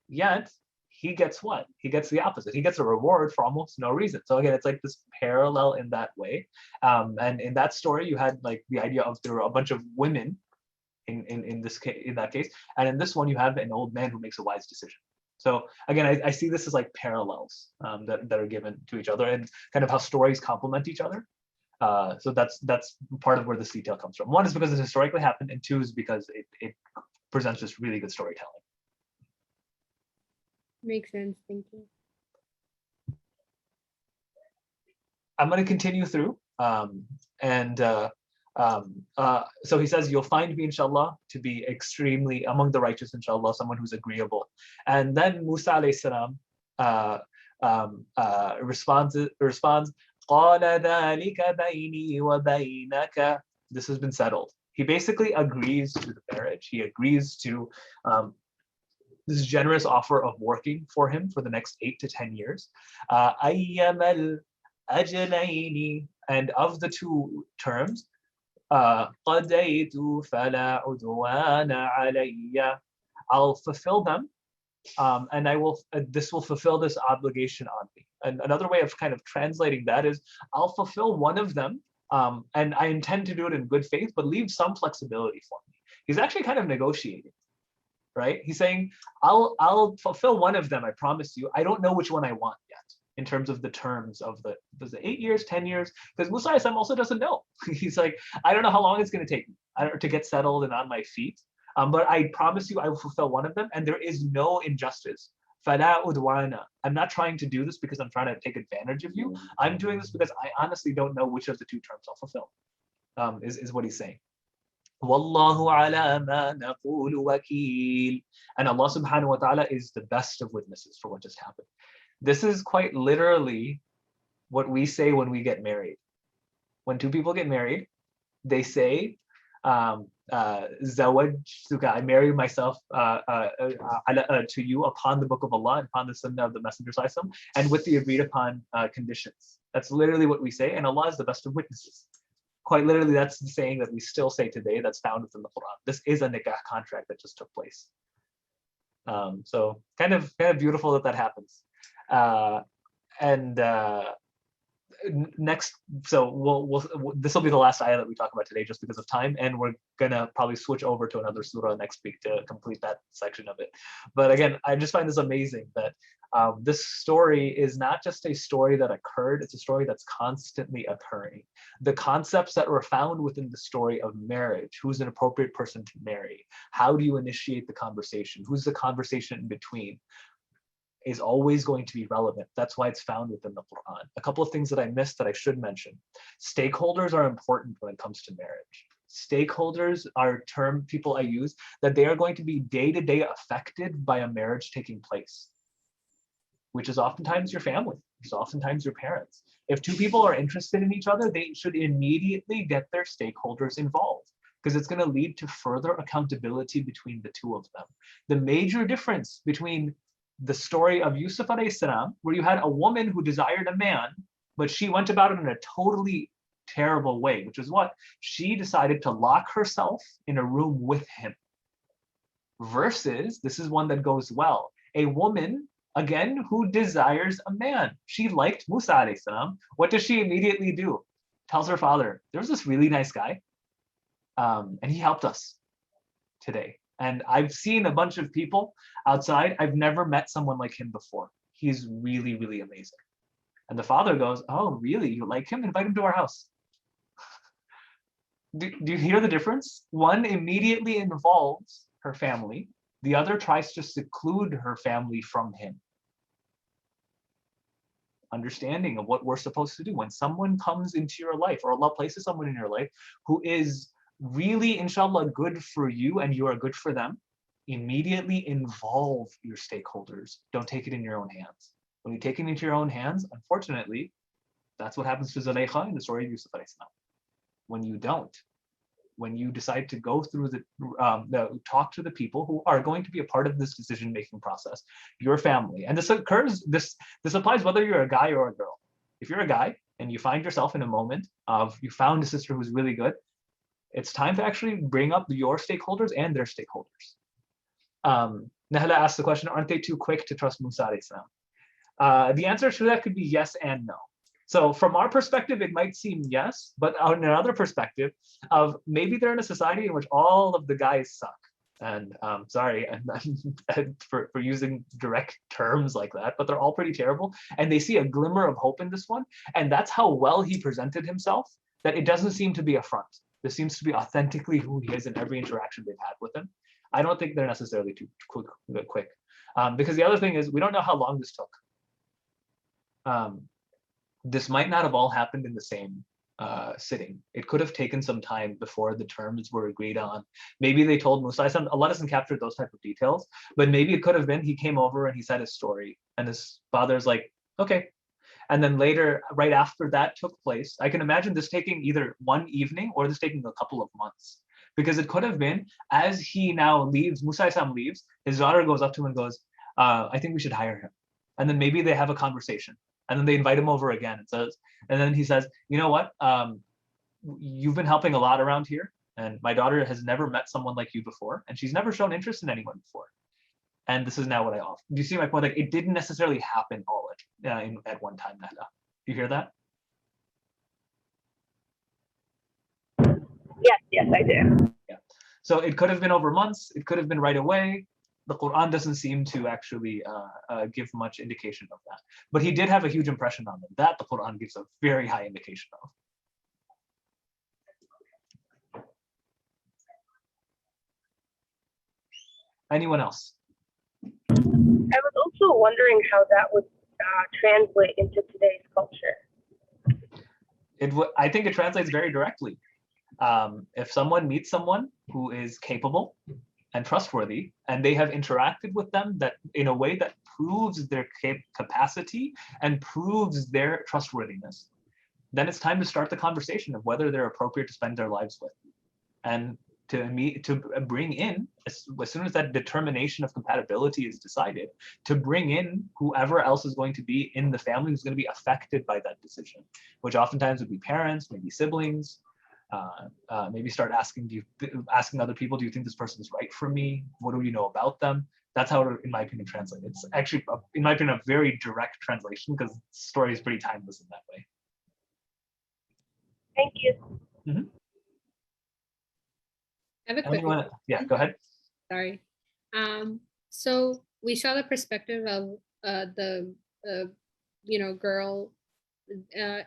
Yet he gets what? He gets the opposite. He gets a reward for almost no reason. So again, it's like this parallel in that way. And in that story, you had like the idea of there were a bunch of women in this case, in that case, and in this one, you have an old man who makes a wise decision. So again, I see this as like parallels that are given to each other, and kind of how stories complement each other. So that's part of where this detail comes from. One is because it historically happened, and two is because it presents just really good storytelling. Makes sense. Thank you. I'm going to continue through, so he says, you'll find me, inshallah, to be extremely among the righteous, inshallah, someone who's agreeable. And then Musa alayhi salam responds, قَالَ ذَلِكَ بَيْنِي وَبَيْنَكَ. This has been settled. He basically agrees to the marriage. He agrees to this generous offer of working for him for the next 8 to 10 years. أَيَّمَ الْأَجْلَيْنِ, and of the two terms, قَضَيْتُ فَلَا عُدْوَانَ عَلَيَّ. I'll fulfill them, and I will. This will fulfill this obligation on me. And another way of kind of translating that is, I'll fulfill one of them, and I intend to do it in good faith, but leave some flexibility for me. He's actually kind of negotiating, right? He's saying, I'll fulfill one of them, I promise you. I don't know which one I want yet, in terms of the terms of was it 8 years, 10 years? Because Musa alayhi salam also doesn't know. He's like, I don't know how long it's going to take me to get settled and on my feet. But I promise you I will fulfill one of them, and there is no injustice. Fala udwana. I'm not trying to do this because I'm trying to take advantage of you. I'm doing this because I honestly don't know which of the two terms I'll fulfill, is what he's saying. Wallahu ala ma naqulu wakil. And Allah subhanahu wa ta'ala is the best of witnesses for what just happened. This is quite literally what we say when we get married. When two people get married, they say, Zawajtuka, I marry myself to you upon the book of Allah and upon the sunnah of the Messenger sallallahu alaihi wasallam, and with the agreed upon conditions. That's literally what we say, and Allah is the best of witnesses. Quite literally, that's the saying that we still say today, that's found within the Quran. This is a nikah contract that just took place. So kind of beautiful that happens. Next, so this will be the last ayah that we talk about today just because of time, and we're gonna probably switch over to another surah next week to complete that section of it. But again, I just find this amazing that this story is not just a story that occurred, it's a story that's constantly occurring. The concepts that were found within the story of marriage, who's an appropriate person to marry, how do you initiate the conversation, who's the conversation in between, is always going to be relevant. That's why it's found within the Quran. A couple of things that I missed that I should mention. Stakeholders are important when it comes to marriage. Stakeholders are term people I use that they are going to be day-to-day affected by a marriage taking place, which is oftentimes your family, which is oftentimes your parents. If two people are interested in each other, they should immediately get their stakeholders involved, because it's going to lead to further accountability between the two of them. The major difference between the story of Yusuf alayhi salam, where you had a woman who desired a man, but she went about it in a totally terrible way, which is what? She decided to lock herself in a room with him. Versus, this is one that goes well, a woman, again, who desires a man. She liked Musa alayhi salam. What does she immediately do? Tells her father, there's this really nice guy, and he helped us today. And I've seen a bunch of people outside. I've never met someone like him before. He's really, really amazing. And the father goes, oh, really? You like him? Invite him to our house. Do you hear the difference? One immediately involves her family. The other tries to seclude her family from him. Understanding of what we're supposed to do. When someone comes into your life, or Allah places someone in your life who is really, inshallah, good for you and you are good for them, immediately involve your stakeholders. Don't take it in your own hands. When you take it into your own hands, unfortunately, that's what happens to Zulaykha in the story of Yusuf alayhi salam. When you don't, when you decide to go through the talk to the people who are going to be a part of this decision-making process, your family, and this applies whether you're a guy or a girl. If you're a guy and you find yourself in a moment of you found a sister who's really good, it's time to actually bring up your stakeholders and their stakeholders. Nahla asked the question, aren't they too quick to trust Musa alayhi salam? The answer to that could be yes and no. So from our perspective, it might seem yes, but on another perspective of maybe they're in a society in which all of the guys suck. And sorry for using direct terms like that, but they're all pretty terrible. And they see a glimmer of hope in this one. And that's how well he presented himself, that it doesn't seem to be a front. This seems to be authentically who he is in every interaction they've had with him. I don't think they're necessarily too quick. Because the other thing is, we don't know how long this took. This might not have all happened in the same sitting. It could have taken some time before the terms were agreed on. Maybe they told Musa, Allah doesn't capture those type of details, but maybe it could have been he came over and he said his story and his father's like, okay. And then later, right after that took place, I can imagine this taking either one evening or this taking a couple of months. Because it could have been, as he now leaves, Musa leaves, his daughter goes up to him and goes, I think we should hire him. And then maybe they have a conversation. And then they invite him over again and then he says, you know what? You've been helping a lot around here. And my daughter has never met someone like you before. And she's never shown interest in anyone before. And this is now what I offer. Do you see my point? Like, it didn't necessarily happen all at one time, Nahla. Do you hear that? Yes, I do. Yeah. So it could have been over months. It could have been right away. The Quran doesn't seem to actually give much indication of that. But he did have a huge impression on them. That the Quran gives a very high indication of. Anyone else? I was also wondering how that would translate into today's culture. I think it translates very directly. If someone meets someone who is capable and trustworthy, and they have interacted with them that in a way that proves their capacity and proves their trustworthiness, then it's time to start the conversation of whether they're appropriate to spend their lives with. And to bring in, as soon as that determination of compatibility is decided, to bring in whoever else is going to be in the family who's going to be affected by that decision, which oftentimes would be parents, maybe siblings. Maybe start asking other people, do you think this person is right for me? What do you know about them? That's how it, in my opinion, translates. It's actually, in my opinion, a very direct translation because the story is pretty timeless in that way. Thank you. Mm-hmm. I have a quick one. Yeah, go ahead. Sorry. So we saw the perspective of the girl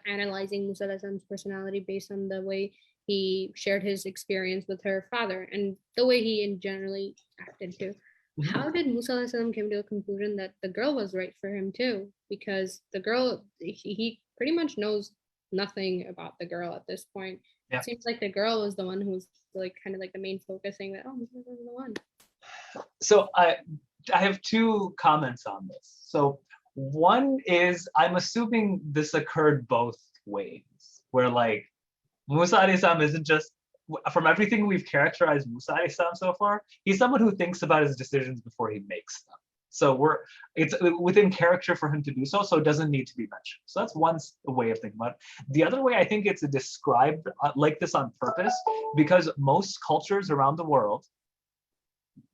analyzing Musa's personality based on the way he shared his experience with her father and the way he generally acted too. Mm-hmm. How did Musa come to a conclusion that the girl was right for him too? Because the girl, he pretty much knows nothing about the girl at this point. Yeah. It seems like the girl was the one who's like kind of like the main focus, saying that, oh, Musa is the one. So I have two comments on this. So one is, I'm assuming this occurred both ways, where like Musa alayhi salam isn't just, from everything we've characterized Musa alayhi salam so far, he's someone who thinks about his decisions before he makes them. So it's within character for him to do so, so it doesn't need to be mentioned. So that's one way of thinking about it. The other way, I think it's described like this on purpose, because most cultures around the world,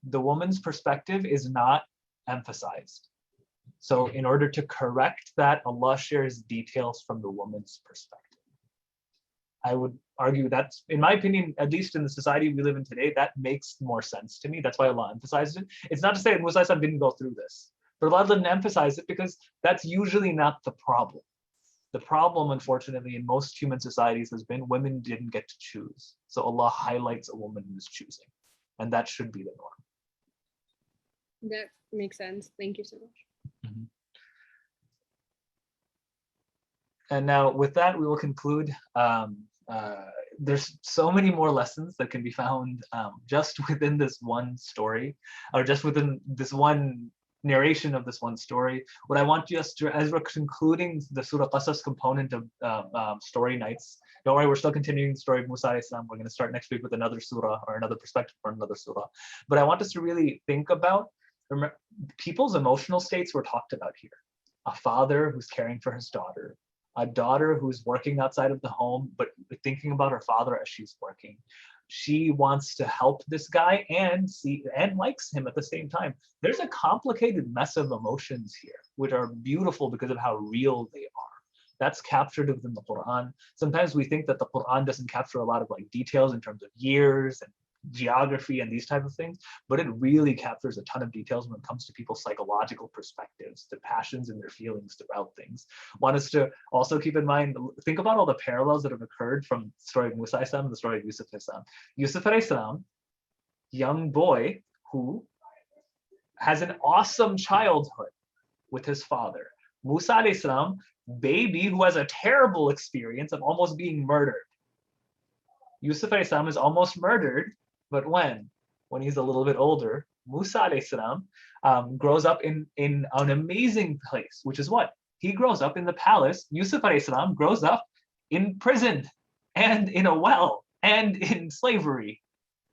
the woman's perspective is not emphasized. So in order to correct that, Allah shares details from the woman's perspective. I would argue that's, in my opinion, at least in the society we live in today, that makes more sense to me. That's why Allah emphasizes it. It's not to say that Musa didn't go through this, but Allah didn't emphasize it because that's usually not the problem. The problem, unfortunately, in most human societies has been women didn't get to choose. So Allah highlights a woman who's choosing, and that should be the norm. That makes sense. Thank you so much. Mm-hmm. And now with that, we will conclude there's so many more lessons that can be found just within this one story, or just within this one narration of this one story. What I want you to, as we're concluding the Surah Qasas component of story nights, don't worry, we're still continuing the story of Musa alayhi salam. We're going to start next week with another surah or another perspective for another surah. But I want us to really think about, remember, people's emotional states were talked about here. A father who's caring for his daughter, a daughter who's working outside of the home, but thinking about her father as she's working. She wants to help this guy and likes him at the same time. There's a complicated mess of emotions here, which are beautiful because of how real they are. That's captured within the Quran. Sometimes we think that the Quran doesn't capture a lot of like details in terms of years and geography and these type of things, but it really captures a ton of details when it comes to people's psychological perspectives, the passions and their feelings throughout things. Want us to also keep in mind, think about all the parallels that have occurred from the story of Musa alayhi salam and the story of Yusuf alayhi salam. Yusuf alayhi salam, young boy who has an awesome childhood with his father. Musa alayhi salam, baby who has a terrible experience of almost being murdered. Yusuf alayhi salam is almost murdered, but when he's a little bit older, Musa alayhi salam grows up in an amazing place, which is what? He grows up in the palace. Yusuf alayhi salam grows up in prison and in a well and in slavery.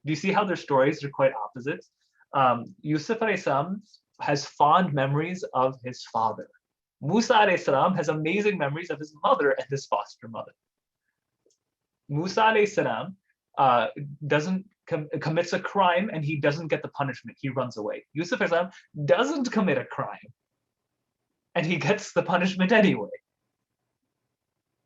Do you see how their stories are quite opposites? Yusuf alayhi salam has fond memories of his father. Musa alayhi salam has amazing memories of his mother and his foster mother. Musa alayhi salam commits a crime and he doesn't get the punishment. He runs away. Yusuf alayhi salam doesn't commit a crime and he gets the punishment anyway.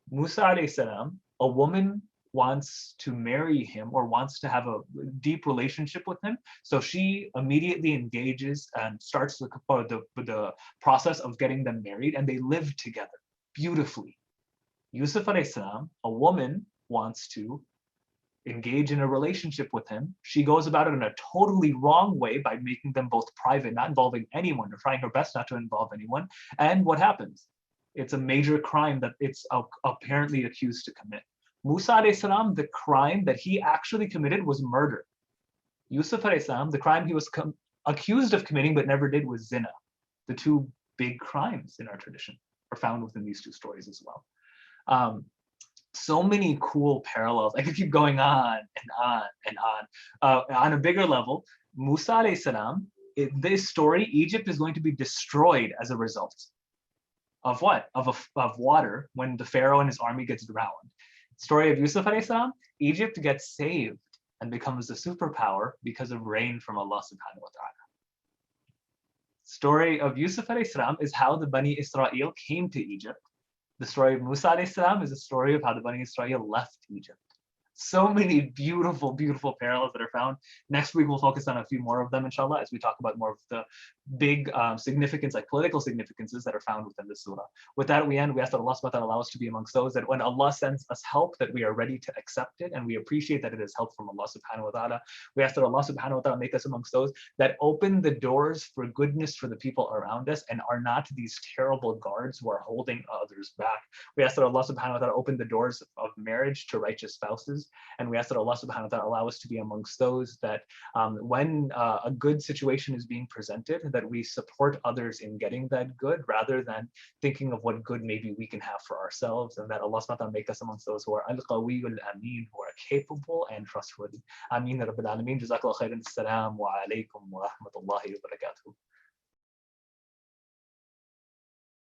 Musa alayhi salam, a woman wants to marry him or wants to have a deep relationship with him. So she immediately engages and starts the process of getting them married, and they live together beautifully. Yusuf alayhi salam, a woman wants to engage in a relationship with him. She goes about it in a totally wrong way by making them both private, not involving anyone, or trying her best not to involve anyone. And what happens? It's a major crime that it's apparently accused to commit. Musa alayhi salam, the crime that he actually committed was murder. Yusuf alayhi salam, the crime he was accused of committing but never did was zina. The two big crimes in our tradition are found within these two stories as well. So many cool parallels. I could keep going on and on and on. On a bigger level, Musa alayhi salam, this story, Egypt is going to be destroyed as a result of what? Of water, when the Pharaoh and his army gets drowned. Story of Yusuf alayhi salam, Egypt gets saved and becomes a superpower because of rain from Allah subhanahu wa ta'ala. Story of Yusuf alayhi salam is how the Bani Israel came to Egypt. The story of Musa alayhi salam is a story of how the Bani Israel left Egypt. So many beautiful, beautiful parallels that are found. Next week, we'll focus on a few more of them, inshallah, as we talk about more of the big significance, like political significances that are found within the surah. With that, we end. We ask that Allah subhanahu wa ta'ala allow us to be amongst those that when Allah sends us help, that we are ready to accept it, and we appreciate that it is help from Allah subhanahu wa ta'ala. We ask that Allah subhanahu wa ta'ala make us amongst those that open the doors for goodness for the people around us and are not these terrible guards who are holding others back. We ask that Allah subhanahu wa ta'ala open the doors of marriage to righteous spouses. And we ask that Allah subhanahu wa ta'ala allow us to be amongst those that when a good situation is being presented, that we support others in getting that good rather than thinking of what good maybe we can have for ourselves, and that Allah subhanahu wa ta'ala make us amongst those who are al-qawiyul ameen, who are capable and trustworthy. Ameen Rabbil Alameen. Jazakallah khairan. Assalamu alaikum wa rahmatullahi wa barakatuh.